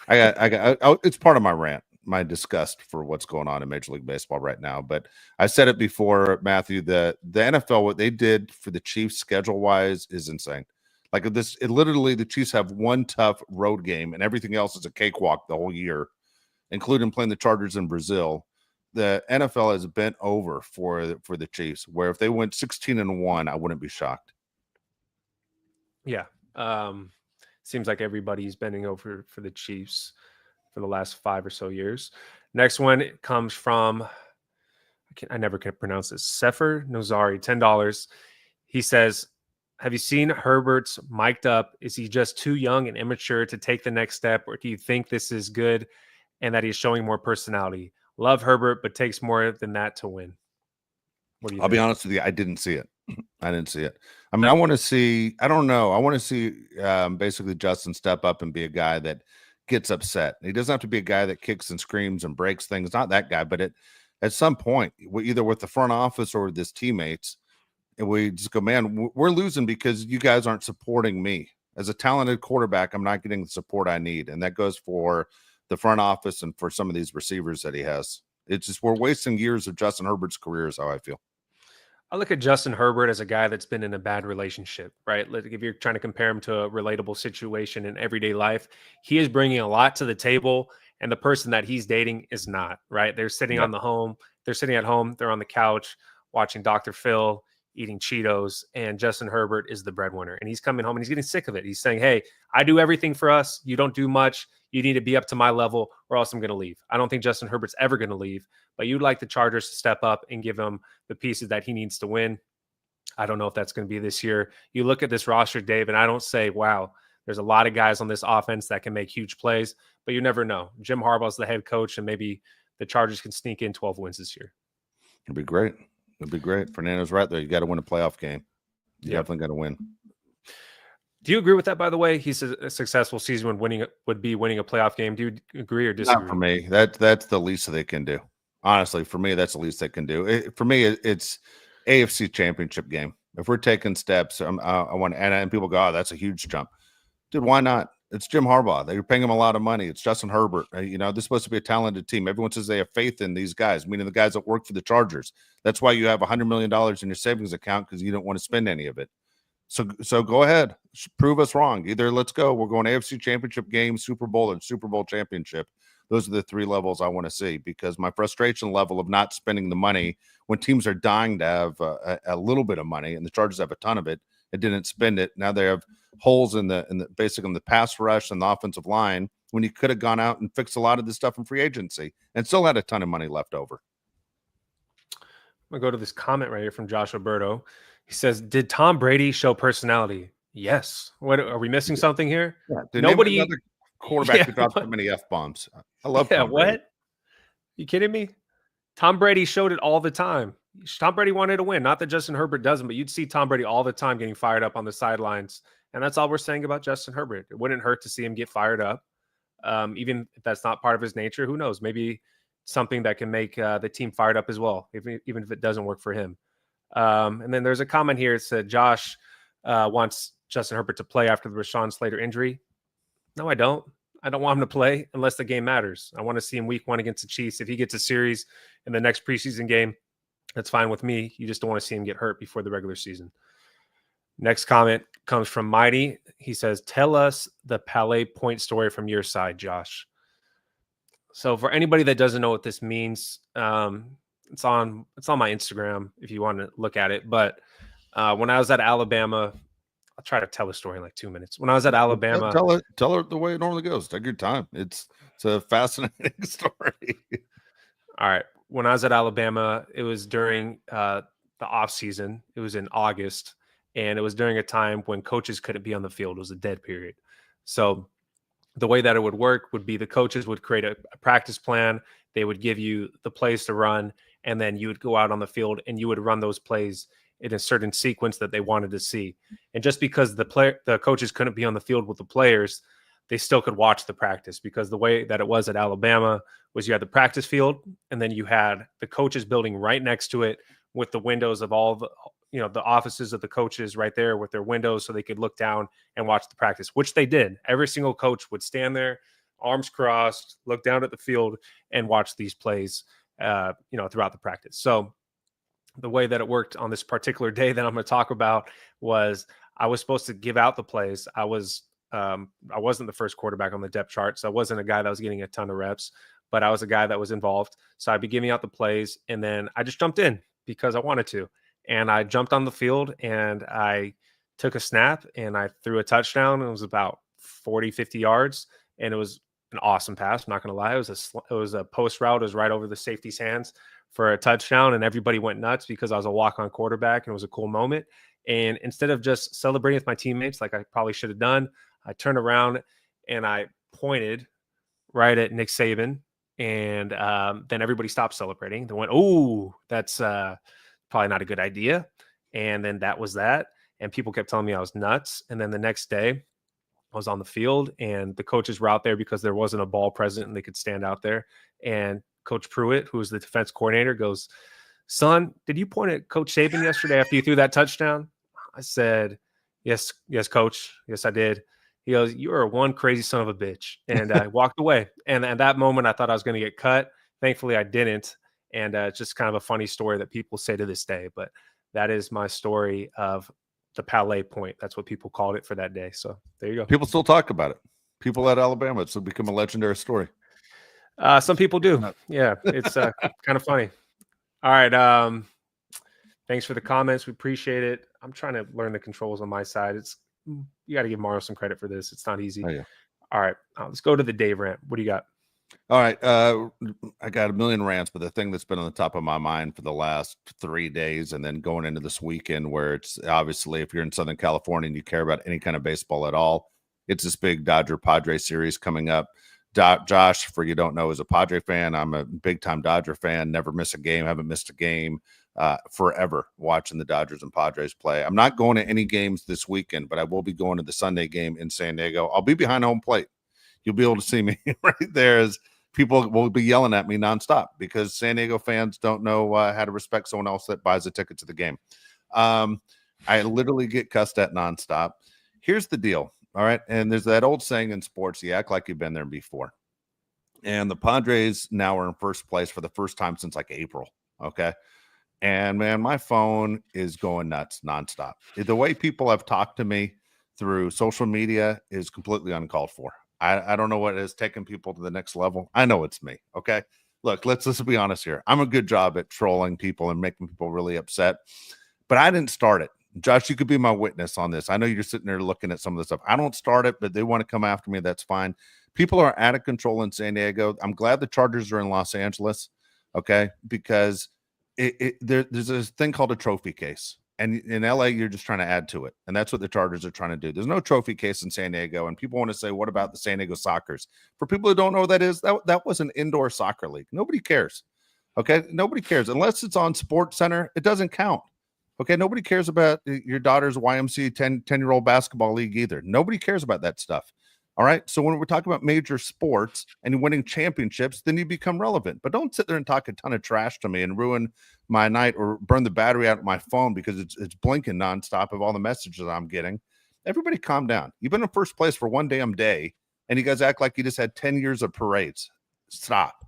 It's part of my rant, my disgust for what's going on in Major League Baseball right now. But I said it before, Matthew, the NFL, what they did for the Chiefs schedule wise is insane. Like literally the Chiefs have one tough road game and everything else is a cakewalk the whole year, including playing the Chargers in Brazil. The NFL has bent over for the Chiefs, where if they went 16-1, I wouldn't be shocked. Yeah. Seems like everybody's bending over for the Chiefs for the last 5 or so years. Next one comes from, I never can pronounce this, Sefer Nozari, $10. He says, "Have you seen Herbert's mic'd up? Is he just too young and immature to take the next step, or do you think this is good and that he's showing more personality? Love Herbert, but takes more than that to win." What do you think? I'll be honest with you, I didn't see it. I mean, I want to see, I don't know. I want to see basically Justin step up and be a guy that gets upset. He doesn't have to be a guy that kicks and screams and breaks things. Not that guy, but at some point, either with the front office or with his teammates, and we just go, man, we're losing because you guys aren't supporting me. As a talented quarterback, I'm not getting the support I need. And that goes for the front office and for some of these receivers that he has. It's just we're wasting years of Justin Herbert's career is how I feel. I look at Justin Herbert as a guy that's been in a bad relationship, right? Like if you're trying to compare him to a relatable situation in everyday life, he is bringing a lot to the table, and the person that he's dating is not, right? They're sitting at home, they're on the couch watching Dr. Phil, eating Cheetos, and Justin Herbert is the breadwinner. And he's coming home and he's getting sick of it. He's saying, "Hey, I do everything for us. You don't do much. You need to be up to my level or else I'm going to leave." I don't think Justin Herbert's ever going to leave, but you'd like the Chargers to step up and give him the pieces that he needs to win. I don't know if that's going to be this year. You look at this roster, Dave, and I don't say, wow, there's a lot of guys on this offense that can make huge plays, but you never know. Jim Harbaugh's the head coach, and maybe the Chargers can sneak in 12 wins this year. It'd be great. Fernando's right there. You got to win a playoff game. You definitely got to win. Do you agree with that, by the way? He says a successful season would be winning a playoff game. Do you agree or disagree? Not for me. That's the least they can do. Honestly, for me, that's the least they can do. For me, it's AFC Championship game. If we're taking steps, I want, and people go, "Oh, that's a huge jump." Dude, why not? It's Jim Harbaugh. They're paying him a lot of money. It's Justin Herbert. This is supposed to be a talented team. Everyone says they have faith in these guys, meaning the guys that work for the Chargers. That's why you have $100 million in your savings account, because you don't want to spend any of it. So go ahead, prove us wrong. Either let's go, we're going AFC Championship game, Super Bowl, and Super Bowl championship. Those are the three levels I want to see, because my frustration level of not spending the money when teams are dying to have a little bit of money, and the Chargers have a ton of it, and didn't spend it. Now they have holes in the pass rush and the offensive line when you could have gone out and fixed a lot of this stuff in free agency and still had a ton of money left over. I'm gonna go to this comment right here from Josh Alberto. He says, "Did Tom Brady show personality?" Yes. What are we missing something here? Yeah, nobody another quarterback who dropped so many F-bombs. I love Tom Brady. What? You kidding me? Tom Brady showed it all the time. Tom Brady wanted to win. Not that Justin Herbert doesn't, but you'd see Tom Brady all the time getting fired up on the sidelines. And that's all we're saying about Justin Herbert. It wouldn't hurt to see him get fired up. Even if that's not part of his nature, who knows? Maybe something that can make the team fired up as well, even if it doesn't work for him. And then there's a comment here. It said Josh wants Justin Herbert to play after the Rashawn Slater injury. No, I don't. I don't want him to play unless the game matters. I want to see him week 1 against the Chiefs. If he gets a series in the next preseason game, that's fine with me. You just don't want to see him get hurt before the regular season. Next comment comes from Mighty. He says, "Tell us the Pallet point story from your side, Josh." So for anybody that doesn't know what this means, it's on my Instagram if you want to look at it. But when I was at Alabama, I'll try to tell the story in like 2 minutes. When I was at Alabama, tell her the way it normally goes. Take your time. It's a fascinating story. all right. When I was at Alabama, it was during the off season. It was in August, and it was during a time when coaches couldn't be on the field. It was a dead period. So the way that it would work would be the coaches would create a practice plan. They would give you the plays to run, and then you would go out on the field and you would run those plays in a certain sequence that they wanted to see. And just because the coaches couldn't be on the field with the players, they still could watch the practice, because the way that it was at Alabama was you had the practice field, and then you had the coaches building right next to it with the windows of all the, the offices of the coaches right there with their windows, so they could look down and watch the practice, which they did. Every single coach would stand there, arms crossed, look down at the field and watch these plays, throughout the practice. So the way that it worked on this particular day that I'm going to talk about was I was supposed to give out the plays. I wasn't the first quarterback on the depth chart, so I wasn't a guy that was getting a ton of reps, but I was a guy that was involved. So I'd be giving out the plays, and then I just jumped in because I wanted to. And I jumped on the field and I took a snap and I threw a touchdown. It was about 40, 50 yards. And it was an awesome pass. I'm not going to lie. It was a post route. It was right over the safety's hands for a touchdown. And everybody went nuts because I was a walk-on quarterback and it was a cool moment. And instead of just celebrating with my teammates, like I probably should have done, I turned around and I pointed right at Nick Saban. And then everybody stopped celebrating. They went, "Oh, that's probably not a good idea." And then that was that. And people kept telling me I was nuts. And then the next day I was on the field and the coaches were out there because there wasn't a ball present and they could stand out there. And Coach Pruitt, who was the defense coordinator, goes, "Son, did you point at Coach Saban yesterday after you threw that touchdown?" I said, yes, Coach. Yes, I did. He goes, "You are one crazy son of a bitch." And I walked away. And at that moment, I thought I was going to get cut. Thankfully, I didn't. And it's just kind of a funny story that people say to this day. But that is my story of the Palet point. That's what people called it for that day. So there you go. People still talk about it. People at Alabama, it's become a legendary story. Some people do. Yeah, it's kind of funny. All right. Thanks for the comments. We appreciate it. I'm trying to learn the controls on my side. You got to give Mario some credit for this. It's not easy. Oh, yeah. All right. Let's go to the Dave rant. What do you got? All right. I got a million rants, but the thing that's been on the top of my mind for the last 3 days and then going into this weekend, where it's obviously, if you're in Southern California and you care about any kind of baseball at all, it's this big Dodger Padre series coming up. Josh, for you don't know, is a Padre fan. I'm a big time Dodger fan. Never miss a game. Haven't missed a game forever watching the Dodgers and Padres play. I'm not going to any games this weekend, but I will be going to the Sunday game in San Diego. I'll be behind home plate. You'll be able to see me right there as people will be yelling at me nonstop because San Diego fans don't know how to respect someone else that buys a ticket to the game. I literally get cussed at nonstop. Here's the deal. All right. And there's that old saying in sports, you act like you've been there before. And the Padres now are in first place for the first time since like April. Okay. And man, my phone is going nuts nonstop. The way people have talked to me through social media is completely uncalled for. I don't know what has taken people to the next level. I know it's me. Okay. Look, let's be honest here. I'm a good job at trolling people and making people really upset, but I didn't start it. Josh, you could be my witness on this. I know you're sitting there looking at some of this stuff. I don't start it, but they want to come after me. That's fine. People are out of control in San Diego. I'm glad the Chargers are in Los Angeles. Okay. Because there's this thing called a trophy case. And in LA, you're just trying to add to it. And that's what the Chargers are trying to do. There's no trophy case in San Diego. And people want to say, what about the San Diego Soccers? For people who don't know what that is, that was an indoor soccer league. Nobody cares. Okay. Nobody cares. Unless it's on Sports Center, it doesn't count. Okay. Nobody cares about your daughter's YMCA 10-year-old basketball league either. Nobody cares about that stuff. All right. So when we're talking about major sports and winning championships, then you become relevant. But don't sit there and talk a ton of trash to me and ruin my night or burn the battery out of my phone because it's blinking nonstop of all the messages I'm getting. Everybody calm down. You've been in first place for one damn day, and you guys act like you just had 10 years of parades. Stop.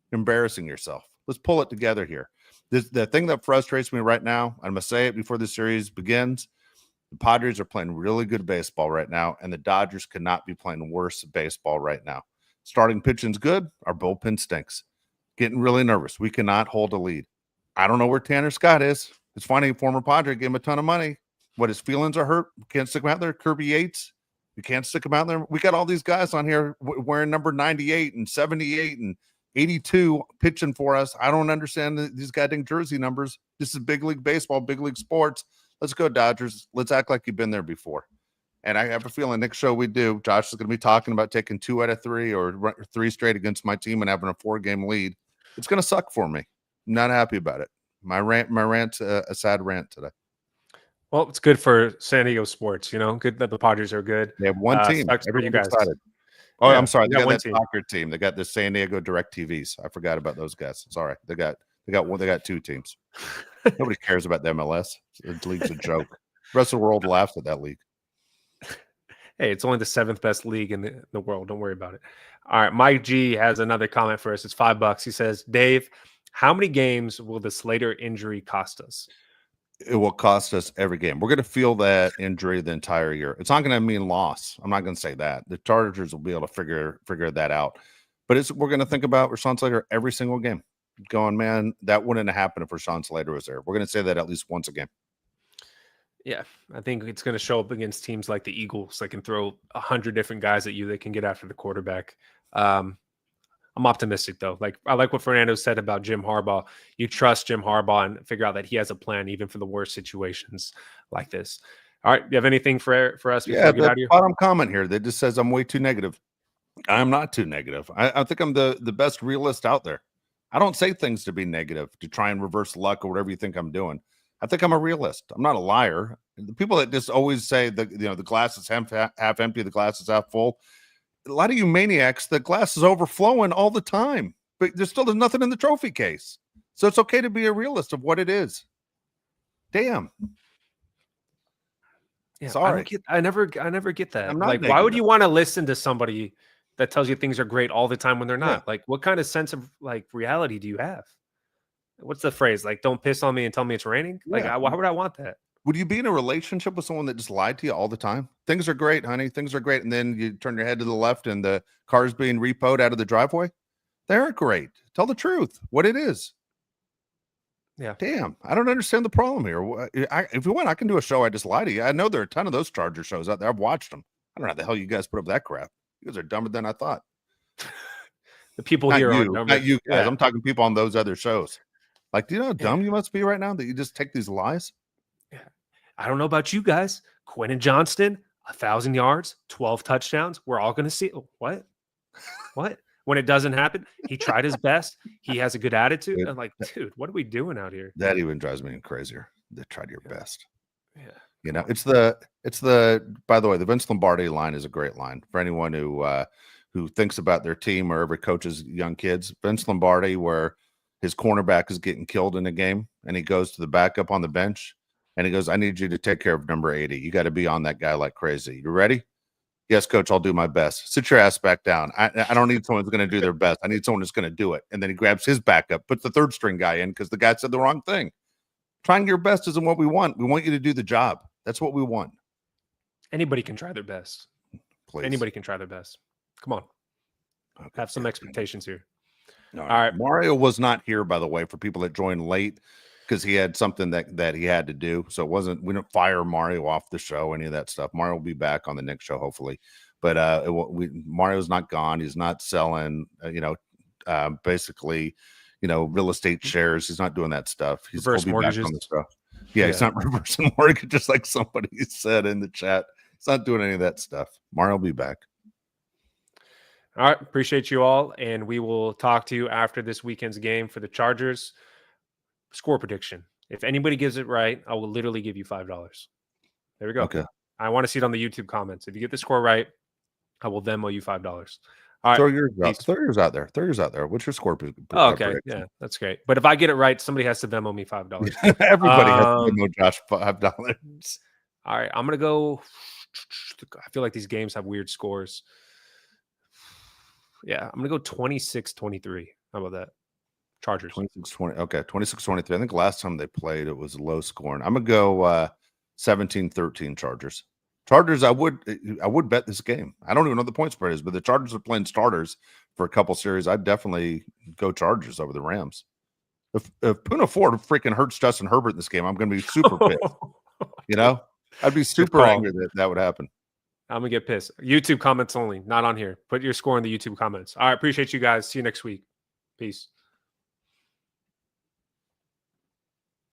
You're embarrassing yourself. Let's pull it together here. The thing that frustrates me right now, I'm going to say it before the series begins, the Padres are playing really good baseball right now, and the Dodgers could not be playing worse baseball right now. Starting pitching's good. Our bullpen stinks. Getting really nervous. We cannot hold a lead. I don't know where Tanner Scott is. It's funny, former Padre gave him a ton of money. What, his feelings are hurt? Can't stick him out there. Kirby Yates, you can't stick him out there. We got all these guys on here wearing number 98 and 78 and 82 pitching for us. I don't understand these goddamn jersey numbers. This is big league baseball, big league sports. Let's go, Dodgers. Let's act like you've been there before. And I have a feeling next show we do, Josh is going to be talking about taking 2 out of 3 or 3 straight against my team and having a 4-game lead. It's going to suck for me. I'm not happy about it. My rant's a sad rant today. Well, it's good for San Diego sports. Good that the Padres are good. They have one team. Everyone's excited. Oh, yeah, I'm sorry. They got that soccer team. They got the San Diego Direct TVs. I forgot about those guys. Sorry. They got 2 teams. Nobody cares about the MLS. The league's a joke. The rest of the world laughs at that league. Hey, it's only the 7th best league in the world. Don't worry about it. All right. Mike G has another comment for us. It's $5. He says, Dave, how many games will the Slater injury cost us? It will cost us every game. We're going to feel that injury the entire year. It's not going to mean loss. I'm not going to say that. The Chargers will be able to figure that out. But we're going to think about Rashawn Slater every single game. Going, man, that wouldn't have happened if Rashawn Slater was there. We're going to say that at least once a game. Yeah, I think it's going to show up against teams like the Eagles that can throw 100 different guys at you that can get after the quarterback. I'm optimistic, though. I like what Fernando said about Jim Harbaugh. You trust Jim Harbaugh and figure out that he has a plan even for the worst situations like this. All right, you have anything for us before we get out of here? Bottom comment here that just says I'm way too negative. I'm not too negative. I think I'm the best realist out there. I don't say things to be negative, to try and reverse luck or whatever you think I'm doing. I think I'm a realist. I'm not a liar. The people that just always say the glass is half empty, the glass is half full. A lot of you maniacs, the glass is overflowing all the time, but there's nothing in the trophy case. So it's okay to be a realist of what it is. Damn. Yeah, sorry. I never get that. I'm not negative. Why would you want to listen to somebody that tells you things are great all the time when they're not? Yeah. What kind of sense of reality do you have? What's the phrase? Don't piss on me and tell me it's raining. Yeah. Why would I want that? Would you be in a relationship with someone that just lied to you all the time? Things are great, honey. Things are great. And then you turn your head to the left and the car's being repoed out of the driveway. They aren't great. Tell the truth, what it is. Yeah. Damn. I don't understand the problem here. If you want, I can do a show. I just lie to you. I know there are a ton of those Charger shows out there. I've watched them. I don't know how the hell you guys put up that crap. You guys are dumber than I thought. The people here are dumber. Not you guys. Yeah. I'm talking people on those other shows. Do you know how dumb you must be right now that you just take these lies? Yeah. I don't know about you guys. Quentin Johnston, 1,000 yards, 12 touchdowns. We're all going to see. What? When it doesn't happen, he tried his best. He has a good attitude. I'm like, dude, what are we doing out here? That even drives me crazier. They tried your best. Yeah. It's the, by the way, the Vince Lombardi line is a great line for anyone who thinks about their team or ever coaches young kids. Vince Lombardi, where his cornerback is getting killed in a game and he goes to the backup on the bench and he goes, I need you to take care of number 80. You got to be on that guy like crazy. You ready? Yes, coach, I'll do my best. Sit your ass back down. I don't need someone who's going to do their best. I need someone who's going to do it. And then he grabs his backup, puts the third string guy in because the guy said the wrong thing. Trying your best isn't what we want. We want you to do the job. That's what we want. Anybody can try their best. Please. Anybody can try their best. Come on. Okay. Have some expectations here. All right. Mario was not here, by the way, for people that joined late because he had something that he had to do. So we didn't fire Mario off the show, any of that stuff. Mario will be back on the next show, hopefully. But Mario's not gone. He's not selling, basically, real estate shares. He's not doing that stuff. He'll be back on the stuff. Yeah, he's not reversing mortgages like somebody said in the chat. He's not doing any of that stuff. Mario will be back. All right. Appreciate you all. And we will talk to you after this weekend's game for the Chargers. Score prediction. If anybody gives it right, I will literally give you $5. There we go. Okay. I want to see it on the YouTube comments. If you get the score right, I will Venmo you $5. All right. Throw yours out there. Throw yours out there. What's your score? Okay. Prediction? Yeah, that's great. But if I get it right, somebody has to Venmo me $5. Everybody has to Venmo Josh $5. All right. I'm going to go. I feel like these games have weird scores. Yeah. I'm going to go 26-23. How about that? Chargers. 26-20. Okay. 26-23. I think last time they played, it was low scoring. I'm going to go 17-13 Chargers. Chargers, I would bet this game. I don't even know what the point spread is, but the Chargers are playing starters for a couple series. I'd definitely go Chargers over the Rams. If Puna Ford freaking hurts Justin Herbert in this game, I'm going to be super pissed. I'd be super angry that that would happen. I'm gonna get pissed. YouTube comments only, not on here. Put your score in the YouTube comments. All right, appreciate you guys. See you next week. Peace.